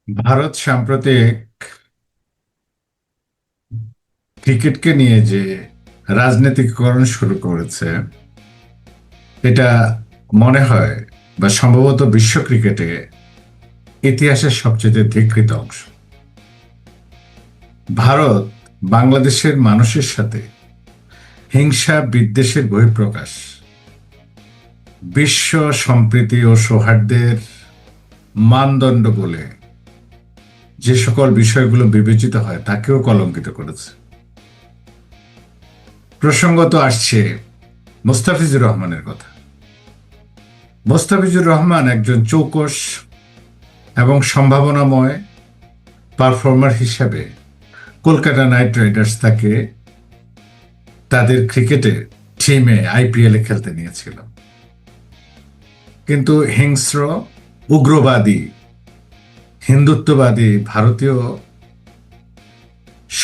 ভারত সাম্প্রতিক ক্রিকেটকে নিয়ে যে রাজনীতিকরণ শুরু করেছে, এটা মনে হয় বা সম্ভবত বিশ্ব ক্রিকেটে ইতিহাসের সবচেয়ে ধিক্কৃত অংশ। ভারত বাংলাদেশের মানুষের সাথে হিংসা বিদ্বেষের বহিঃপ্রকাশ, বিশ্ব সম্প্রীতি ও সৌহার্দ্যের মানদণ্ড বলে যে সকল বিষয়গুলো বিবেচিত হয় তাকেও কলঙ্কিত করেছে। প্রসঙ্গত আসছে মোস্তাফিজুর রহমানের কথা। মোস্তাফিজুর রহমান একজন চৌকস এবং সম্ভাবনাময় পারফর্মার হিসাবে কলকাতা নাইট রাইডার্স তাকে তাদের ক্রিকেটের টিমে আইপিএলে খেলতে নিয়েছিল, কিন্তু হিংস্র, উগ্রবাদী, হিন্দুত্ববাদী ভারতীয়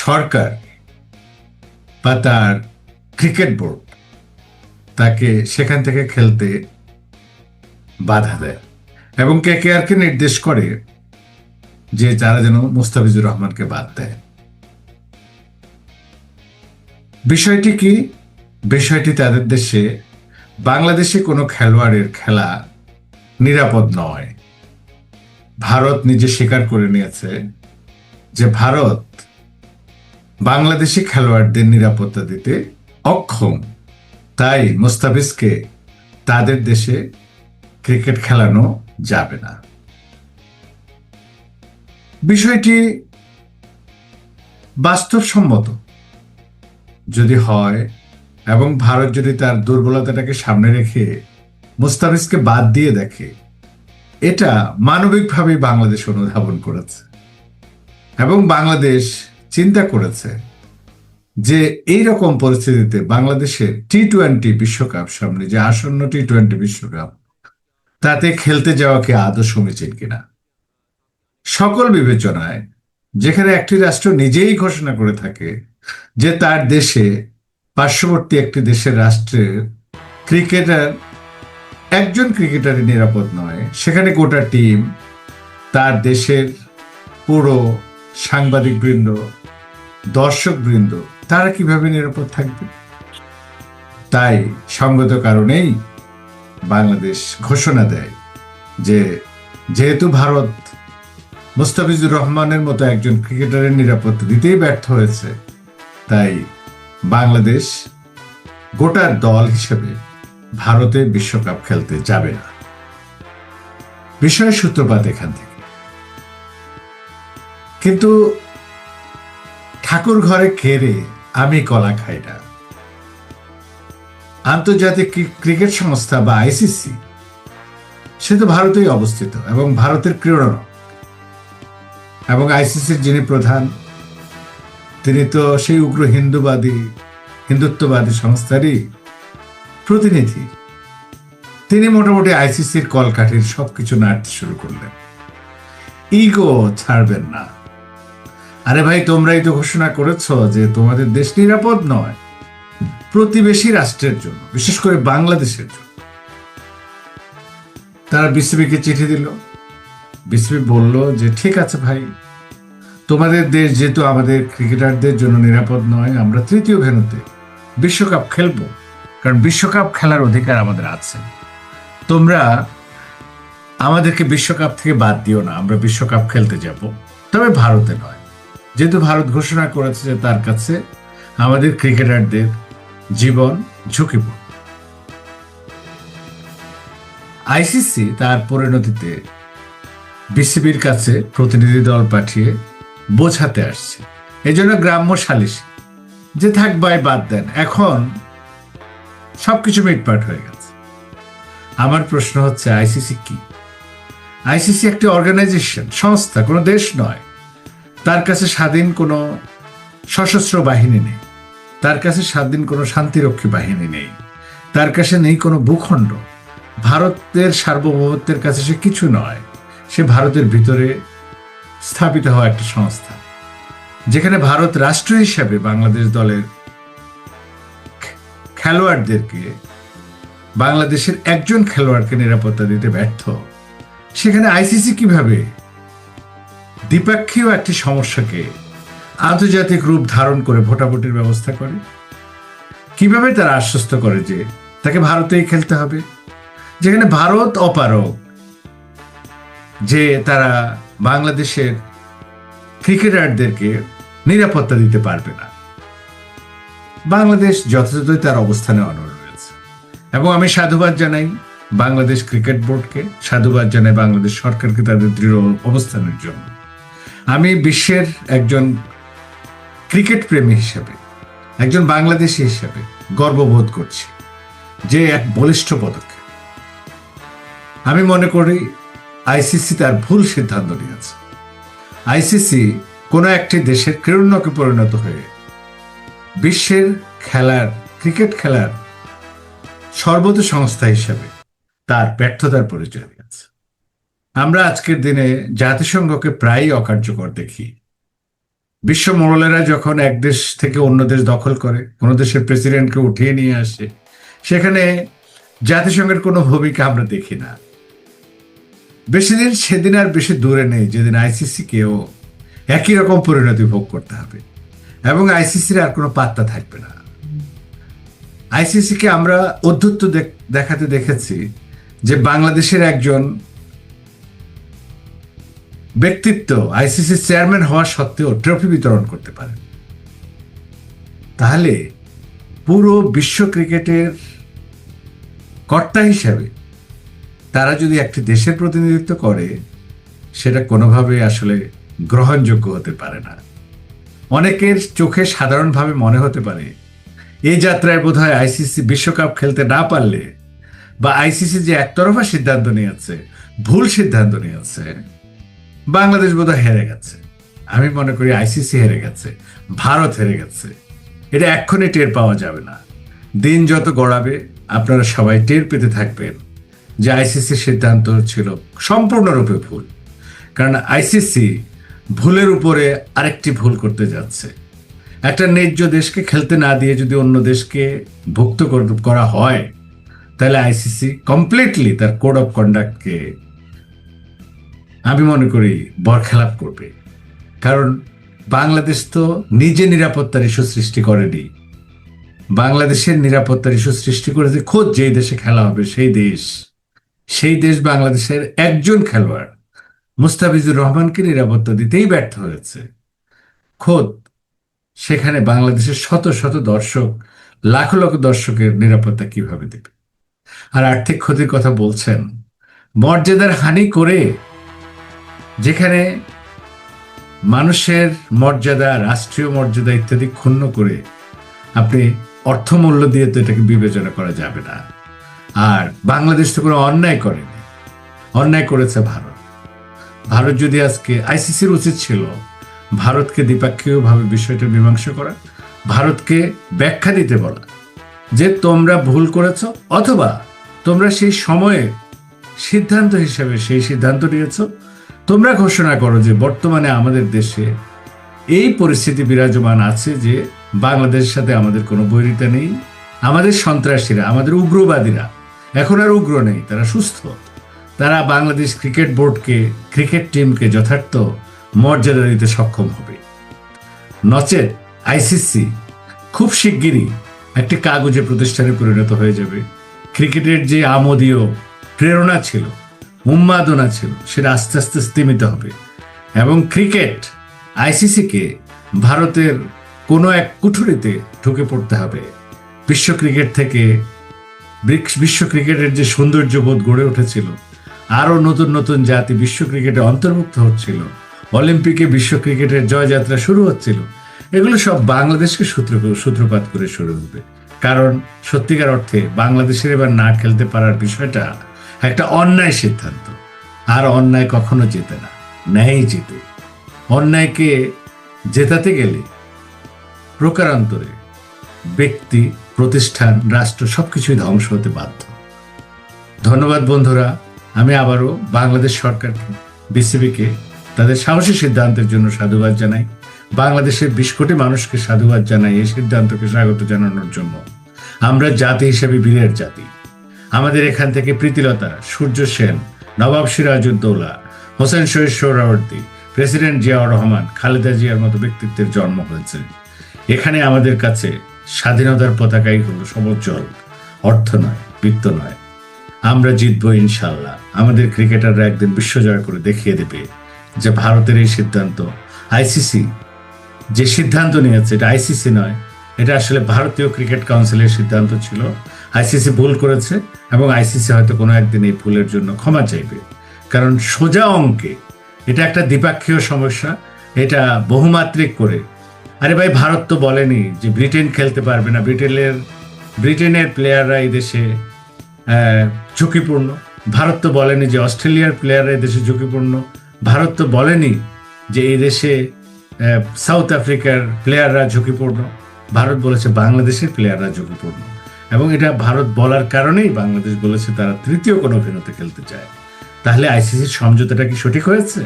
সরকার বা তার ক্রিকেট বোর্ড তাকে সেখান থেকে খেলতে বাধা দেয় এবং কেকেআরকে নির্দেশ করে যে যারা যেন মুস্তাফিজুর রহমানকে বাদ দেয়। বিষয়টি কি? বিষয়টি তাদের দেশে, বাংলাদেশে কোনো খেলোয়াড়ের খেলা নিরাপদ নয়। ভারত নিজে স্বীকার করে নিয়েছে যে ভারত বাংলাদেশি খেলোয়াড়দের নিরাপত্তা দিতে অক্ষম, তাই মুস্তাফিজকে তাদের দেশে ক্রিকেট খেলানো যাবে না। বিষয়টি বাস্তবসম্মত যদি হয় এবং ভারত যদি তার দুর্বলতাটাকে সামনে রেখে মুস্তাফিজকে বাদ দিয়ে দেখে, এটা মানবিকভাবেই বাংলাদেশ অনুধাবন করেছে এবং বাংলাদেশ চিন্তা করেছে যে এই রকম পরিস্থিতিতে বাংলাদেশের টি-20 বিশ্বকাপ, সামনে যে আসন্ন টি-20 বিশ্বকাপ, তাতে খেলতে যাওয়া কি আদৌ সমীচীন কিনা। সকল বিবেচনায়, যেখানে একটি রাষ্ট্র নিজেই ঘোষণা করে থাকে যে তার দেশে পার্শ্ববর্তী একটি দেশের রাষ্ট্রের ক্রিকেটার, একজন ক্রিকেটারই নিরাপদ নয়, সেখানে গোটা টিম, তার দেশের পুরো সাংবাদিক বৃন্দ, দর্শক বৃন্দ, তারা কিভাবে নিরাপদ থাকবে? তাই সঙ্গত কারণেই বাংলাদেশ ঘোষণা দেয় যে যেহেতু ভারত মুস্তাফিজুর রহমানের মতো একজন ক্রিকেটারের নিরাপত্তা দিতেই ব্যর্থ হয়েছে, তাই বাংলাদেশ গোটার দল হিসেবে ভারতে বিশ্বকাপ খেলতে যাবে না। বিষয়ের সূত্রপাত এখান থেকে। কিন্তু ঠাকুর ঘরে কেড়ে আমি কলা খাই না। আন্তর্জাতিক ক্রিকেট সংস্থা বা আইসিসি, সে তো ভারতেই অবস্থিত এবং ভারতের ক্রীড়নক, এবং আইসিসির যিনি প্রধান, তিনি তো সেই উগ্র হিন্দুত্ববাদী সংস্থারই প্রতিনিধি। তিনি মোটামুটি আইসিসির কলকাঠির সবকিছু নাড়তে শুরু করলেন। ইগো ছাড়বেন না। আরে ভাই, তোমরাই তো ঘোষণা করেছ যে তোমাদের দেশ নিরাপদ নয় প্রতিবেশী রাষ্ট্রের জন্য, বিশেষ করে বাংলাদেশের জন্য। তারা বিসিবিকে চিঠি দিল। বিসিবি বলল যে ঠিক আছে ভাই, তোমাদের দেশ যেহেতু আমাদের ক্রিকেটারদের জন্য নিরাপদ নয়, আমরা তৃতীয় ভেন্যুতে বিশ্বকাপ খেলবো, কারণ বিশ্বকাপ খেলার অধিকার আমাদের আছে। তোমরা আমাদেরকে বিশ্বকাপ থেকে বাদ দিও না, আমরা বিশ্বকাপ খেলতে যাব, তবে ভারতে নয়। যেহেতু ভারত ঘোষণা করেছে যে তার কাছে আমাদের ক্রিকেটারদের জীবন ঝুঁকিপূর্ণ। আইসিসি তার পরিণতিতে বিসিবির কাছে প্রতিনিধি দল পাঠিয়ে বোঝাতে আসছে, এই জন্য গ্রাম্য সালিশ যে থাক ভাই, বাদ দেন, এখন সবকিছু মিটপাট হয়ে গেছে। আমার প্রশ্ন হচ্ছে, আইসিসি কি? আইসিসি একটি অর্গানাইজেশন, সংস্থা, কোনো দেশ নয়। তার কাছে স্বাধীন কোনো সশস্ত্র বাহিনী নেই, তার কাছে স্বাধীন কোনো শান্তিরক্ষী বাহিনী নেই, তার কাছে নেই কোনো ভূখণ্ড। ভারতের সার্বভৌমত্বের কাছে সে কিছু নয়। সে ভারতের ভিতরে স্থাপিত হওয়া একটা সংস্থা, যেখানে ভারত রাষ্ট্র হিসাবে বাংলাদেশ দলের খেলোয়াড়দেরকে, বাংলাদেশের একজন খেলোয়াড়কে নিরাপত্তা দিতে ব্যর্থ, সেখানে আইসিসি কিভাবে দ্বিপাক্ষীয় একটি সমস্যাকে আন্তর্জাতিক রূপ ধারণ করে ভোটাভুটির ব্যবস্থা করে? কিভাবে তারা আশ্বস্ত করে যে তাকে ভারতেই খেলতে হবে, যেখানে ভারত অপারগ যে তারা বাংলাদেশের ক্রিকেটারদেরকে নিরাপত্তা দিতে পারবে না? বাংলাদেশ যথাযথই তার অবস্থানে অনড় রয়েছে এবং আমি সাধুবাদ জানাই বাংলাদেশ ক্রিকেট বোর্ডকে, সাধুবাদ জানাই বাংলাদেশ সরকারকে তাদের দৃঢ় অবস্থানের জন্য। আমি বিশ্বের একজন ক্রিকেট প্রেমী হিসেবে, একজন বাংলাদেশী হিসেবে গর্ববোধ করছি যে এক বলিষ্ঠ পদক্ষেপ। আমি মনে করি আইসিসি তার ভুল সিদ্ধান্ত নিয়েছে। আইসিসি কোনো একটি দেশের ক্রীড়নকে পরিণত হয়ে বিশ্বের খেলার, ক্রিকেট খেলার সর্বোচ্চ সংস্থা হিসেবে তার ব্যর্থতার পরিচয় দিয়েছে। আমরা আজকের দিনে জাতিসংঘকে প্রায়ই অকার্যকর দেখি। বিশ্ব মোড়লেরা যখন এক দেশ থেকে অন্য দেশ দখল করে, কোনো দেশের প্রেসিডেন্টকে উঠিয়ে নিয়ে আসে, সেখানে জাতিসংঘের কোনো ভূমিকা আমরা দেখি না। সেদিন আর বেশি দূরে নেই যেদিন আইসিসিকেও একই রকম পরিণতি ভোগ করতে হবে এবং আইসিসির আর কোনো পাত্তা থাকবে না। আইসিসিকে আমরা অধ্যত্ব দেখাতে দেখেছি যে বাংলাদেশের একজন ব্যক্তিত্ব আইসিসি চেয়ারম্যান হওয়া সত্ত্বেও ট্রফি বিতরণ করতে পারেন। তাহলে পুরো বিশ্ব ক্রিকেটের কর্তা হিসাবে তারা যদি একটি দেশের প্রতিনিধিত্ব করে, সেটা কোনোভাবে আসলে গ্রহণযোগ্য হতে পারে না। অনেকের চোখে সাধারণভাবে মনে হতে পারে এই যাত্রায় বোধহয় আইসিসি বিশ্বকাপ খেলতে না পারলে, বা আইসিসি যে একতরফা সিদ্ধান্ত নিয়েছে, ভুল সিদ্ধান্ত নিয়েছে, বাংলাদেশ বোধহয় হেরে গেছে। আমি মনে করি আইসিসি হেরে গেছে, ভারত হেরে গেছে। এটা এক্ষুনি টের পাওয়া যাবে না। দিন যত গড়াবে আপনারা সবাই টের পেতে থাকবেন যে আইসিসির সিদ্ধান্ত ছিল সম্পূর্ণরূপে ভুল। কারণ আইসিসি ভুলের উপরে আরেকটি ভুল করতে যাচ্ছে। একটা ন্যায্য দেশকে খেলতে না দিয়ে যদি অন্য দেশকে ভুক্ত করা হয়, তাহলে আইসিসি কমপ্লিটলি তার কোড অফ কন্ডাক্টকে আমি মনে করি বরখেলাপ করবে। কারণ বাংলাদেশ তো নিজে নিরাপত্তার ইস্যু সৃষ্টি করেনি। বাংলাদেশের নিরাপত্তার ইস্যু সৃষ্টি করেছে খোদ যেই দেশে খেলা হবে সেই দেশ বাংলাদেশের একজন খেলোয়াড় মুস্তাফিজুর রহমানকে নিরাপত্তা দিতেই ব্যর্থ হয়েছে। খোদ সেখানে বাংলাদেশের শত শত দর্শক, লাখ লাখ দর্শকের নিরাপত্তা কিভাবে দেবে? আর আর্থিক ক্ষতির কথা বলছেন, মর্যাদার হানি করে, যেখানে মানুষের মর্যাদা, রাষ্ট্রীয় মর্যাদা ইত্যাদি ক্ষুণ্ণ করে আপনি অর্থমূল্য দিয়ে তো এটাকে বিবেচনা করা যাবে না। আর বাংলাদেশ তো কোনো অন্যায় করেনি, অন্যায় করেছে ভারত। ভারত যদি আজকে, আইসিসির উচিত ছিল ভারতকে দ্বিপাক্ষিকভাবে বিষয়টা মীমাংসা করা, ভারতকে ব্যাখ্যা দিতে বলা যে তোমরা ভুল করেছ, অথবা তোমরা সেই সময়ে সিদ্ধান্ত হিসেবে সেই সিদ্ধান্ত নিয়েছ, তোমরা ঘোষণা করো যে বর্তমানে আমাদের দেশে এই পরিস্থিতি বিরাজমান আছে যে বাংলাদেশের সাথে আমাদের কোনো বৈরিতা নেই, আমাদের সন্ত্রাসীরা, আমাদের উগ্রবাদীরা এখন আর উগ্র নেই, তারা সুস্থ, তারা বাংলাদেশ ক্রিকেট বোর্ডকে, ক্রিকেট টিমকে যথার্থ মর্যাদা দিতে সক্ষম হবে। নচেত আইসিসি খুব শিগগিরই একটি কাগজে প্রতিষ্ঠানে পরিণত হয়ে যাবে। ক্রিকেটের যে আমোদীয় প্রেরণা ছিল, উন্মাদনা ছিল, সেটা আস্তে আস্তে স্তিমিত হবে এবং ক্রিকেট আইসিসিকে ভারতের কোনো এক কুঠুরিতে ঢুকে পড়তে হবে। বিশ্ব ক্রিকেট থেকে, বিশ্ব ক্রিকেটের যে সৌন্দর্যবোধ গড়ে উঠেছিল, আরও নতুন নতুন জাতি বিশ্ব ক্রিকেটে অন্তর্ভুক্ত হচ্ছিল, অলিম্পিকে বিশ্ব ক্রিকেটের জয়যাত্রা শুরু হচ্ছিল, এগুলো সব বাংলাদেশকে সূত্রপাত করে শুরু হবে। কারণ সত্যিকার অর্থে বাংলাদেশের এবার না খেলতে পারার বিষয়টা একটা অন্যায় সিদ্ধান্ত, আর অন্যায় কখনো জেতে না, ন্যায় জেতে। অন্যায়কে জেতাতে গেলে প্রকারান্তরে ব্যক্তি, প্রতিষ্ঠান, রাষ্ট্র সবকিছুই ধ্বংস হতে বাধ্য। ধন্যবাদ বন্ধুরা। আমি আবারও বাংলাদেশ সরকারকে, বিসিবিকে তাদের সাহসী সিদ্ধান্তের জন্য সাধুবাদ জানাই। বাংলাদেশের 20 কোটি মানুষকে সাধুবাদ জানাই এই সিদ্ধান্তকে স্বাগত জানানোর জন্য। আমরা জাতি হিসেবে বীরের জাতি। আমাদের এখান থেকে প্রীতিলতা, সূর্য সেন, নবাব সিরাজউদ্দৌলা, হোসেন শহীদ সোহরাওয়ার্দী, প্রেসিডেন্ট জিয়াউর রহমান, খালেদা জিয়ার মতো ব্যক্তিত্বের জন্ম হয়েছে। এখানে আমাদের কাছে স্বাধীনতার পতাকাই হলো সমুজ্জ্বল, অর্থ নয়, বৃত্ত নয়। আমরা জিতবো ইনশাল্লাহ। আমাদের ক্রিকেটাররা একদিন বিশ্বজয় করে দেখিয়ে দেবে যে ভারতের এই সিদ্ধান্ত, আইসিসি যে সিদ্ধান্ত নিয়েছে, এটা আইসিসি নয়, এটা আসলে ভারতীয় ক্রিকেট কাউন্সিলের সিদ্ধান্ত ছিল। আইসিসি ভুল করেছে এবং আইসিসি হয়তো কোনো একদিন এই ভুলের জন্য ক্ষমা চাইবে। কারণ সোজা অঙ্কে এটা একটা দ্বিপাক্ষীয় সমস্যা, এটা বহুমাত্রিক করে। আরে ভাই, ভারত তো বলেনি যে ব্রিটেন খেলতে পারবে না, ব্রিটেনের প্লেয়াররা এই দেশে ঝুঁকিপূর্ণ। ভারত তো বলেনি যে অস্ট্রেলিয়ার প্লেয়াররা এই দেশে ঝুঁকিপূর্ণ। ভারত তো বলেনি যে এই দেশে সাউথ আফ্রিকার প্লেয়াররা ঝুঁকিপূর্ণ। ভারত বলেছে বাংলাদেশের প্লেয়াররা ঝুঁকিপূর্ণ, এবং এটা ভারত বলার কারণেই বাংলাদেশ বলেছে তারা তৃতীয় কোনো ভেন্যুতে খেলতে চায়। তাহলে আইসিসির সমঝোতাটা কি সঠিক হয়েছে?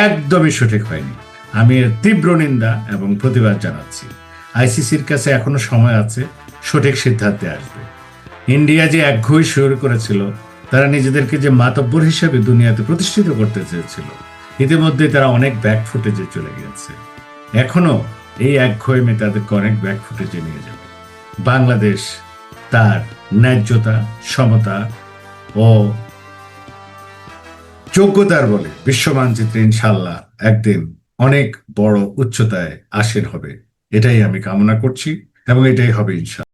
একদমই সঠিক হয়নি। আমি এর তীব্র নিন্দা এবং প্রতিবাদ জানাচ্ছি। আইসিসির কাছে এখনো সময় আছে, সঠিক সিদ্ধান্তে আসবে। ইন্ডিয়া যে একঘই শুরু করেছিল, তারা নিজেদেরকে যে মাতব্বর হিসেবে দুনিয়াতে প্রতিষ্ঠিত করতে চেয়েছিল, ইতিমধ্যে তারা অনেক ব্যাক ফুটেজে চলে গিয়েছে। এখনো এই একঘয়েমি তাদেরকে অনেক ব্যাক ফুটেজে নিয়ে যাবে। বাংলাদেশ তার ন্যায্যতা, সমতা ও যোগ্যতার বলে বিশ্ব মানচিত্রে ইনশাল্লাহ একদিন অনেক বড় উচ্চতায় আসীন হবে। এটাই আমি কামনা করছি এবং এটাই হবে ইনশাল্লাহ।